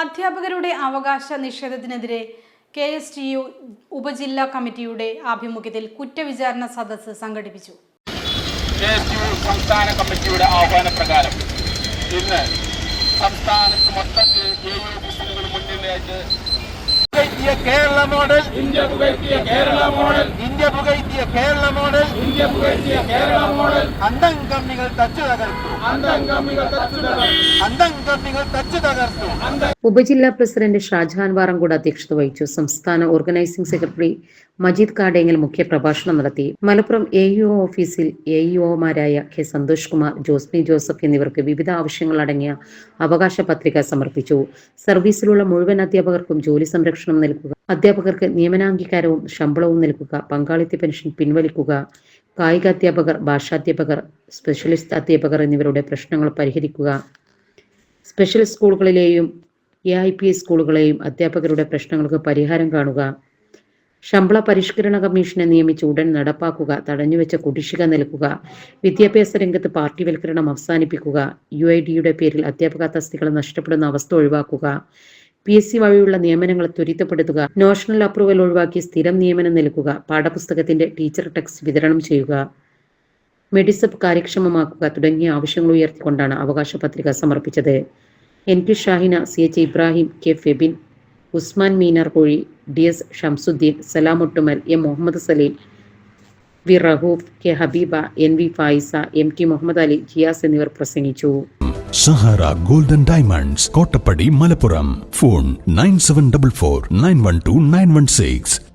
അധ്യാപകരുടെ അവകാശ നിഷേധത്തിനെതിരെ KSTU ഉപജില്ലാ കമ്മിറ്റിയുടെ ആഭിമുഖ്യത്തിൽ കുറ്റവിചാരണ സദസ്സ് സംഘടിപ്പിച്ചു. KSTU സംസ്ഥാന കമ്മിറ്റിയുടെ ആഹ്വാനപ്രകാരം ഇന്ന് സംസ്ഥാനത്ത് മൊത്തത്തിൽ ഓഫീസുകൾ മുന്നിലേക്ക് കേരള മോഡൽ ഇന്ത്യ പുകഴ്ത്തിയ കേരള മോഡൽ ഇന്ത്യ പുകഴ്ത്തിയ കേരള മോഡൽ ഇന്ത്യ പുകഴ്ത്തിയ കേരള മോഡൽ അന്തംകമ്മികൾ തച്ചു തകർത്തു അന്തംകമ്മികൾ തച്ചു തകർത്തു അന്തംകമ്മികൾ തച്ചു തകർത്തു. ഉപജില്ലാ പ്രസിഡന്റ് ഷാജഹാൻ വാറങ്കോട് അധ്യക്ഷത വഹിച്ചു. സംസ്ഥാന ഓർഗനൈസിംഗ് സെക്രട്ടറി മജീദ് കാടേങ്ങൽ മുഖ്യ പ്രഭാഷണം നടത്തി. മലപ്പുറം AEO ഓഫീസിൽ AEOമാരായ K. സന്തോഷ് കുമാർ, ജോസ്മി ജോസഫ് എന്നിവർക്ക് വിവിധ ആവശ്യങ്ങൾ അടങ്ങിയ അവകാശ പത്രിക സമർപ്പിച്ചു. സർവീസിലുള്ള മുഴുവൻ അധ്യാപകർക്കും ജോലി സംരക്ഷണം നൽകുക, അധ്യാപകർക്ക് നിയമനാംഗീകാരവും ശമ്പളവും നൽകുക, പങ്കാളിത്ത പെൻഷൻ പിൻവലിക്കുക, കായിക അധ്യാപകർ, ഭാഷാധ്യാപകർ, സ്പെഷ്യലിസ്റ്റ് അധ്യാപകർ എന്നിവരുടെ പ്രശ്നങ്ങൾ പരിഹരിക്കുക, സ്പെഷ്യൽ സ്കൂളുകളിലെയും AIPS സ്കൂളുകളെയും അധ്യാപകരുടെ പ്രശ്നങ്ങൾക്ക് പരിഹാരം കാണുക, ശമ്പള പരിഷ്കരണ കമ്മീഷനെ നിയമിച്ച് ഉടൻ നടപ്പാക്കുക, തടഞ്ഞുവെച്ച കുടിശ്ശിക നൽകുക, വിദ്യാഭ്യാസ രംഗത്ത് പാർട്ടിവൽക്കരണം അവസാനിപ്പിക്കുക, UIDയുടെ പേരിൽ അധ്യാപക തസ്തികകൾ നഷ്ടപ്പെടുന്ന അവസ്ഥ ഒഴിവാക്കുക, PSC വഴിയുള്ള നിയമനങ്ങൾ ത്വരിതപ്പെടുത്തുക, നോഷണൽ അപ്രൂവൽ ഒഴിവാക്കി സ്ഥിരം നിയമനം നൽകുക, പാഠപുസ്തകത്തിന്റെ ടീച്ചർ ടെക്സ്റ്റ് വിതരണം ചെയ്യുക, മെഡിസപ്പ് കാര്യക്ഷമമാക്കുക തുടങ്ങിയ ആവശ്യങ്ങൾ ഉയർത്തിക്കൊണ്ടാണ് അവകാശ പത്രിക സമർപ്പിച്ചത്. NP Shahina, CH Ibrahim, K. Febin, Usman Minar കോഴി, DS Shamsuddin, സലാമൊട്ടുമൽ, M. Muhammad Saleem, V. Rahoof, K. ഹബീബ, NV ഫായിസ, MT മുഹമ്മദ് അലി, ജിയാസ് എന്നിവർ പ്രസംഗിച്ചു. Sahara golden diamonds, Kottappadi, Malappuram. Phone 9744 912 916.